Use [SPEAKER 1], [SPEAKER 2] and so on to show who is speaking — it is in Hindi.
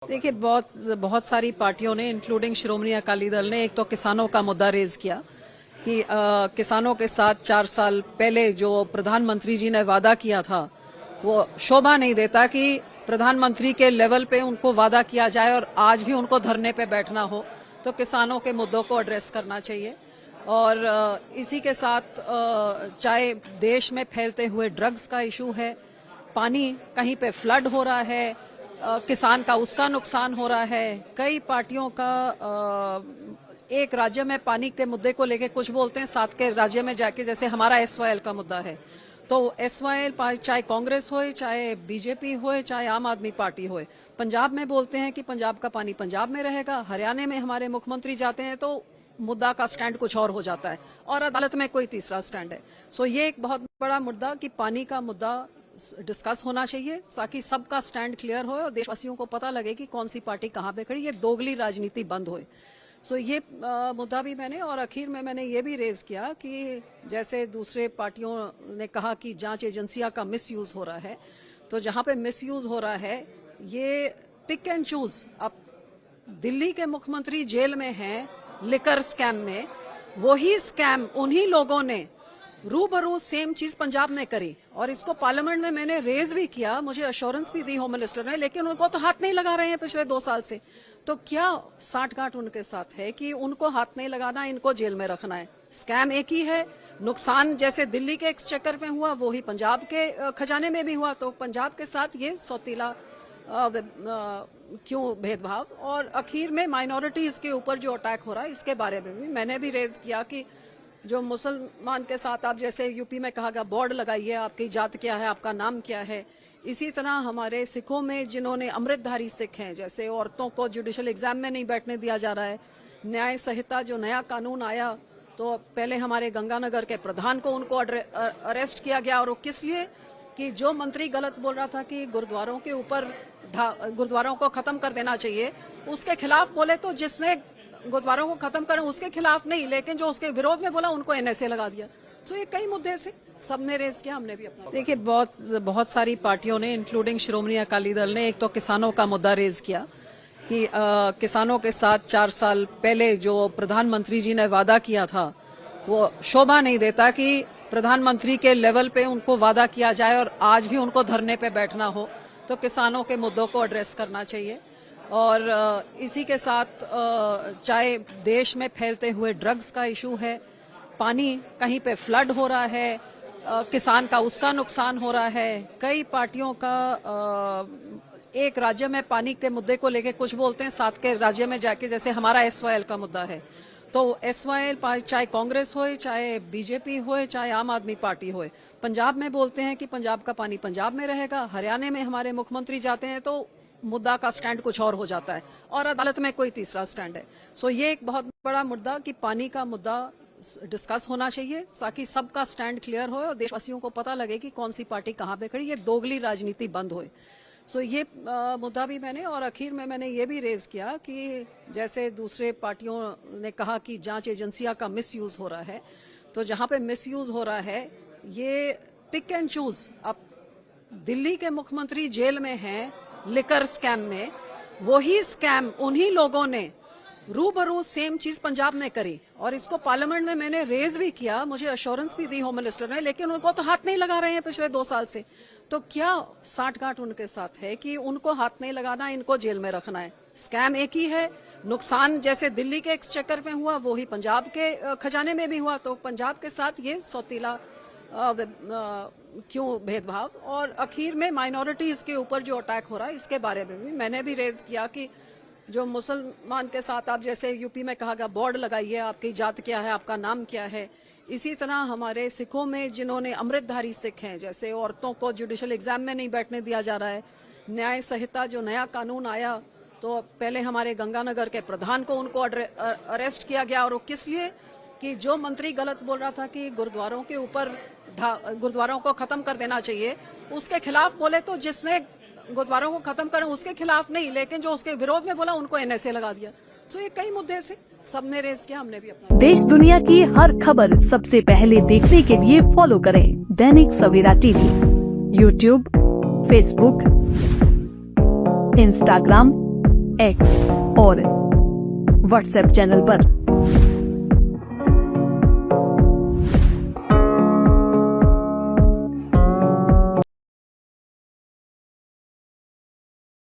[SPEAKER 1] देखिए, बहुत बहुत सारी पार्टियों ने इंक्लूडिंग श्रोमणी अकाली दल ने एक तो किसानों का मुद्दा रेज किया कि किसानों के साथ 4 साल पहले जो प्रधानमंत्री जी ने वादा किया था वो शोभा नहीं देता कि प्रधानमंत्री के लेवल पे उनको वादा किया जाए और आज भी उनको धरने पे बैठना हो। तो किसानों के मुद्दों को एड्रेस करना चाहिए। और इसी के साथ चाहे देश में फैलते हुए ड्रग्स का इशू है, पानी कहीं पे फ्लड हो रहा है, किसान का उसका नुकसान हो रहा है। कई पार्टियों का एक राज्य में पानी के मुद्दे को लेके कुछ बोलते हैं, साथ के राज्य में जाके जैसे हमारा एसवाईएल का मुद्दा है तो एसवाईएल चाहे कांग्रेस होए, चाहे बीजेपी होए, चाहे आम आदमी पार्टी होए, पंजाब में बोलते हैं कि पंजाब का पानी पंजाब में रहेगा। हरियाणा में हमारे मुख्यमंत्री जाते हैं तो मुद्दा का स्टैंड कुछ और हो जाता है और अदालत में कोई तीसरा स्टैंड है। सो ये एक बहुत बड़ा मुद्दा कि पानी का मुद्दा डिस्कस होना चाहिए ताकि सबका स्टैंड क्लियर हो और देशवासियों को पता लगे कि कौन सी पार्टी कहां पे खड़ी, ये दोगली राजनीति बंद होए। सो ये मुद्दा भी मैंने और आखिर में मैंने ये भी रेज किया कि जैसे दूसरे पार्टियों ने कहा कि जांच एजेंसियां का मिसयूज हो रहा है, तो जहां पे मिसयूज हो रहा है ये पिक एंड चूज। अब दिल्ली के मुख्यमंत्री जेल में हैं लिकर स्कैम में, वही स्कैम उन्हीं लोगों ने रूबरू सेम चीज पंजाब में करी और इसको पार्लियामेंट में मैंने रेज भी किया, मुझे अश्योरेंस भी दी होम मिनिस्टर ने, लेकिन उनको तो हाथ नहीं लगा रहे हैं पिछले 2 साल से। तो क्या साठगांठ उनके साथ है कि उनको हाथ नहीं लगाना, इनको जेल में रखना है? स्कैम एक ही है, नुकसान जैसे दिल्ली के एक्सचेकर में हुआ वही पंजाब के खजाने में भी हुआ, तो पंजाब के साथ ये सौतीला क्यों भेदभाव? और आखिर में माइनॉरिटीज के ऊपर जो अटैक हो रहा है इसके बारे में भी मैंने भी रेज किया कि जो मुसलमान के साथ आप जैसे यूपी में कहा गया बोर्ड लगाइए, आपकी जात क्या है, आपका नाम क्या है, इसी तरह हमारे सिखों में जिन्होंने अमृतधारी सिख हैं, जैसे औरतों को जुडिशल एग्जाम में नहीं बैठने दिया जा रहा है। न्याय संहिता जो नया कानून आया तो पहले हमारे गंगानगर के प्रधान को उनको अरेस्ट किया गया, और वो किस लिए कि जो मंत्री गलत बोल रहा था कि गुरुद्वारों के ऊपर गुरुद्वारों को खत्म कर देना चाहिए, उसके खिलाफ बोले तो जिसने गुरुद्वारों को खत्म करें उसके खिलाफ नहीं, लेकिन जो उसके विरोध में बोला उनको एनएसए लगा दिया। सो ये कई मुद्दे से सबने रेज किया, हमने भी अपना। देखिए, बहुत सारी पार्टियों ने इंक्लूडिंग श्रोमणी अकाली दल ने एक तो किसानों का मुद्दा रेज किया कि किसानों के साथ 4 साल पहले जो प्रधानमंत्री जी ने वादा किया था वो शोभा नहीं देता कि प्रधानमंत्री के लेवल पे उनको वादा किया जाए और आज भी उनको धरने पे बैठना हो। तो किसानों के मुद्दों को एड्रेस करना चाहिए। और इसी के साथ चाहे देश में फैलते हुए ड्रग्स का इशू है, पानी कहीं पे फ्लड हो रहा है, किसान का उसका नुकसान हो रहा है। कई पार्टियों का एक राज्य में पानी के मुद्दे को लेके कुछ बोलते हैं, साथ के राज्य में जाके जैसे हमारा एसवाईएल का मुद्दा है तो एसवाईएल चाहे कांग्रेस होए, चाहे बीजेपी होए, चाहे आम आदमी पार्टी होए, पंजाब में बोलते हैं कि पंजाब का पानी पंजाब में रहेगा। हरियाणा में हमारे मुख्यमंत्री जाते हैं तो मुद्दा का स्टैंड कुछ और हो जाता है और अदालत में कोई तीसरा स्टैंड है। सो ये एक बहुत बड़ा मुद्दा कि पानी का मुद्दा डिस्कस होना चाहिए ताकि सबका स्टैंड क्लियर हो और देशवासियों को पता लगे कि कौन सी पार्टी कहां पे खड़ी, ये दोगली राजनीति बंद होए। सो ये मुद्दा भी मैंने और आखिर में मैंने ये भी रेज किया कि जैसे दूसरे पार्टियों ने कहा कि जांच एजेंसियां का मिसयूज हो रहा है, तो जहां पे मिसयूज हो रहा है ये पिक एंड चूज। अब दिल्ली के मुख्यमंत्री जेल में हैं लिकर स्कैम में, वही स्कैम उन्हीं लोगों ने रूबरू सेम चीज पंजाब में करी और इसको पार्लियामेंट में मैंने रेज भी किया, मुझे अश्योरेंस भी दी होम मिनिस्टर ने, लेकिन उनको तो हाथ नहीं लगा रहे हैं पिछले 2 साल से। तो क्या साठगांठ उनके साथ है कि उनको हाथ नहीं लगाना, इनको जेल में रखना है? स्कैम एक ही है, नुकसान जैसे दिल्ली के एक्सचेकर में हुआ वही पंजाब के खजाने में भी हुआ, तो पंजाब के साथ ये सौतीला क्यों भेदभाव? और आखिर में माइनॉरिटीज के ऊपर जो अटैक हो रहा है इसके बारे में भी मैंने भी रेज किया कि जो मुसलमान के साथ आप जैसे यूपी में कहा गया बोर्ड लगाइए, आपकी जात क्या है, आपका नाम क्या है, इसी तरह हमारे सिखों में जिन्होंने अमृतधारी सिख हैं, जैसे औरतों को जुडिशल एग्जाम में नहीं बैठने दिया जा रहा है। न्याय संहिता जो नया कानून आया तो पहले हमारे गंगानगर के प्रधान को उनको अरेस्ट किया गया, और वो किस लिए कि जो मंत्री गलत बोल रहा था कि गुरुद्वारों के ऊपर गुरुद्वारों को खत्म कर देना चाहिए, उसके खिलाफ बोले तो जिसने गुरुद्वारों को खत्म करें उसके खिलाफ नहीं, लेकिन जो उसके विरोध में बोला उनको एनएसए लगा दिया। सो ये कई मुद्दे से सबने रेज किया, हमने भी अपना।
[SPEAKER 2] देश दुनिया की हर खबर सबसे पहले देखने के लिए फॉलो करें Dainik Savera TV, YouTube, Facebook, Instagram, X और व्हाट्सएप चैनल पर।